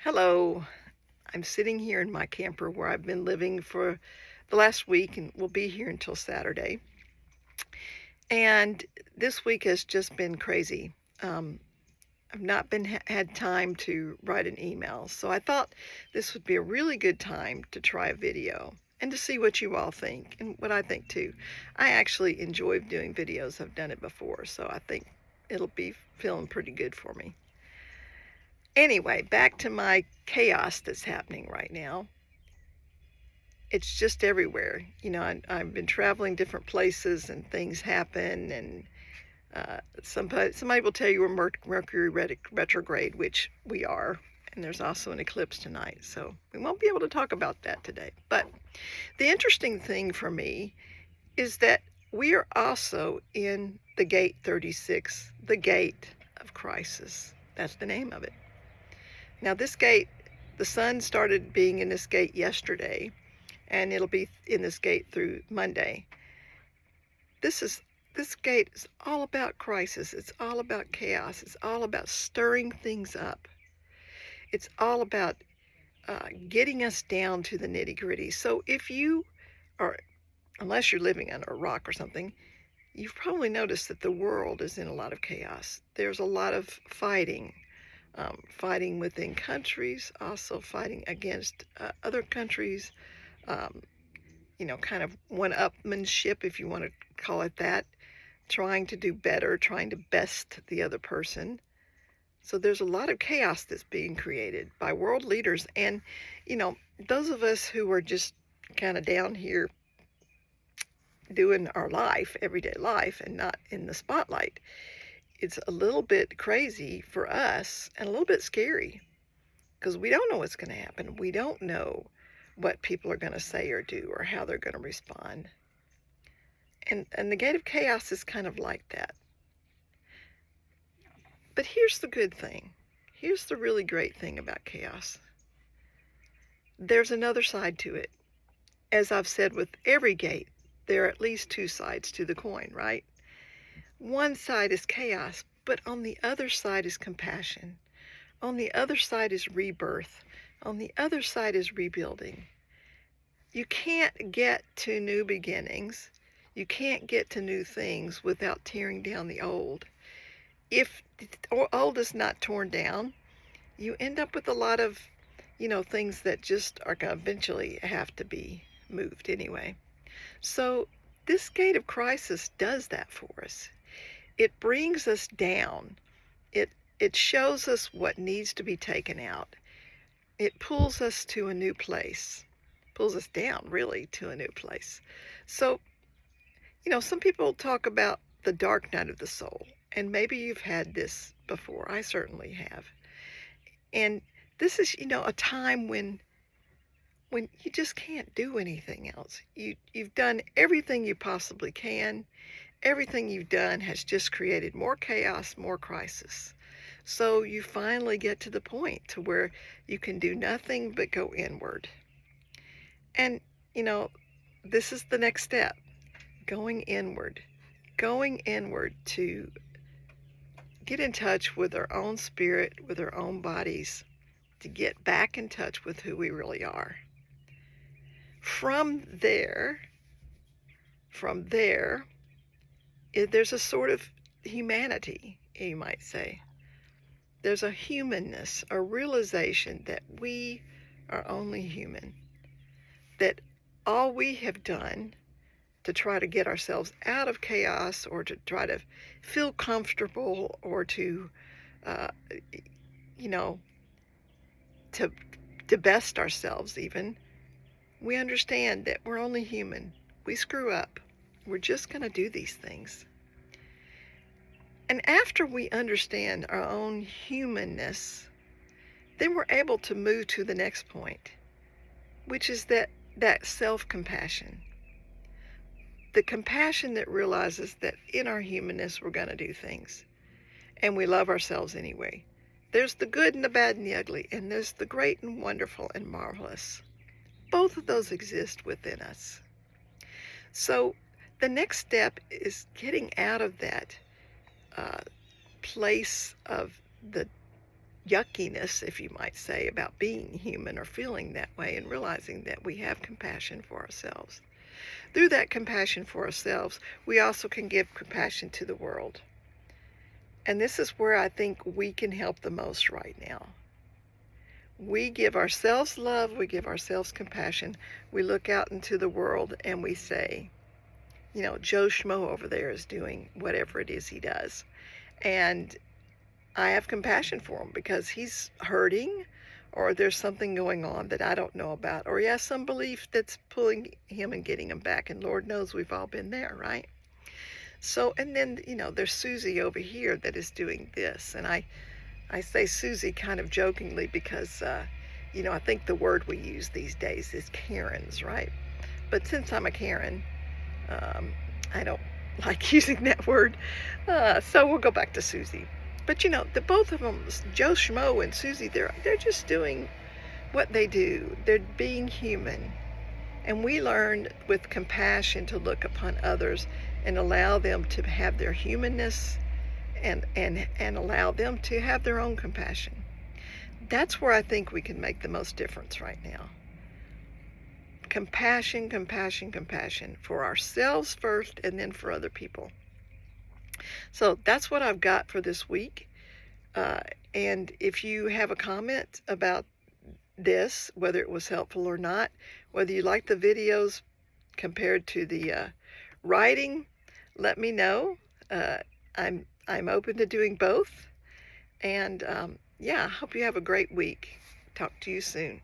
Hello. I'm sitting here in my camper where I've been living for the last week and will be here until Saturday. And this week has just been crazy. Um, I've not been had time to write an email, so I thought this would be a really good time to try a video and to see what you all think and what I think too. I actually enjoy doing videos. I've done it before, so I think it'll be feeling pretty good for me. Anyway, back to my chaos that's happening right now. It's just everywhere. I've been traveling different places and things happen, and somebody will tell you we're Mercury retrograde, which we are, and there's also an eclipse tonight, so we won't be able to talk about that today. But the interesting thing for me is that we are also in the gate 36, the gate of crisis. That's the name of it. Now, this gate, the sun started being in this gate yesterday, and it'll be in this gate through Monday. This gate is all about crisis. It's all about chaos. It's all about stirring things up. It's all about getting us down to the nitty-gritty. So if you are, unless you're living under a rock or something, you've probably noticed that the world is in a lot of chaos. There's a lot of fighting. Fighting within countries, also fighting against other countries, um, kind of one-upmanship, if you want to call it that, trying to do better, trying to best the other person. So there's a lot of chaos that's being created by world leaders. And, those of us who are just kind of down here doing our life, everyday life, and not in the spotlight, it's a little bit crazy for us and a little bit scary because we don't know what's going to happen. We don't know what people are going to say or do or how they're going to respond. And the gate of chaos is kind of like that. But here's the good thing. Here's the really great thing about chaos. There's another side to it. As I've said with every gate, there are at least two sides to the coin, right? One side is chaos, but on the other side is compassion. On the other side is rebirth. On the other side is rebuilding. You can't get to new beginnings. You can't get to new things without tearing down the old. If the old is not torn down, you end up with a lot of, things that just are going to eventually have to be moved anyway. So this gate of crisis does that for us. It brings us down. It shows us what needs to be taken out. It pulls us to a new place. Pulls us down, really, to a new place. So, some people talk about the dark night of the soul, and maybe you've had this before. I certainly have. And this is, a time when you just can't do anything else. You've done everything you possibly can. Everything you've done has just created more chaos, more crisis. So you finally get to the point to where you can do nothing but go inward. And, this is the next step, going inward to get in touch with our own spirit, with our own bodies, to get back in touch with who we really are. From there, there's a sort of humanity, you might say. There's a humanness, a realization that we are only human, that all we have done to try to get ourselves out of chaos or to try to feel comfortable or to, you know, to best ourselves even, we understand that we're only human. We screw up. We're just going to do these things. And after we understand our own humanness, then we're able to move to the next point, which is that self-compassion. The compassion that realizes that in our humanness we're going to do things, and we love ourselves anyway. There's the good and the bad and the ugly, and there's the great and wonderful and marvelous. Both of those exist within us. So the next step is getting out of that place of the yuckiness, if you might say, about being human or feeling that way, and realizing that we have compassion for ourselves. Through that compassion for ourselves, we also can give compassion to the world. And this is where I think we can help the most right now. We give ourselves love, we give ourselves compassion, we look out into the world and we say, you know, Joe Schmo over there is doing whatever it is he does. And I have compassion for him because he's hurting, or there's something going on that I don't know about, or he has some belief that's pulling him and getting him back. And Lord knows we've all been there, right? So, and then, you know, there's Susie over here that is doing this. And I say Susie kind of jokingly because, you know, I think the word we use these days is Karens, right? But since I'm a Karen, I don't like using that word. So we'll go back to Susie. But you know, the both of them, Joe Schmo and Susie, they're just doing what they do. They're being human. And we learn with compassion to look upon others and allow them to have their humanness and allow them to have their own compassion. That's where I think we can make the most difference right now. Compassion, compassion, compassion for ourselves first and then for other people. So that's what I've got for this week. And if you have a comment about this, whether it was helpful or not, whether you like the videos compared to the writing, let me know. I'm open to doing both. And yeah, I hope you have a great week. Talk to you soon.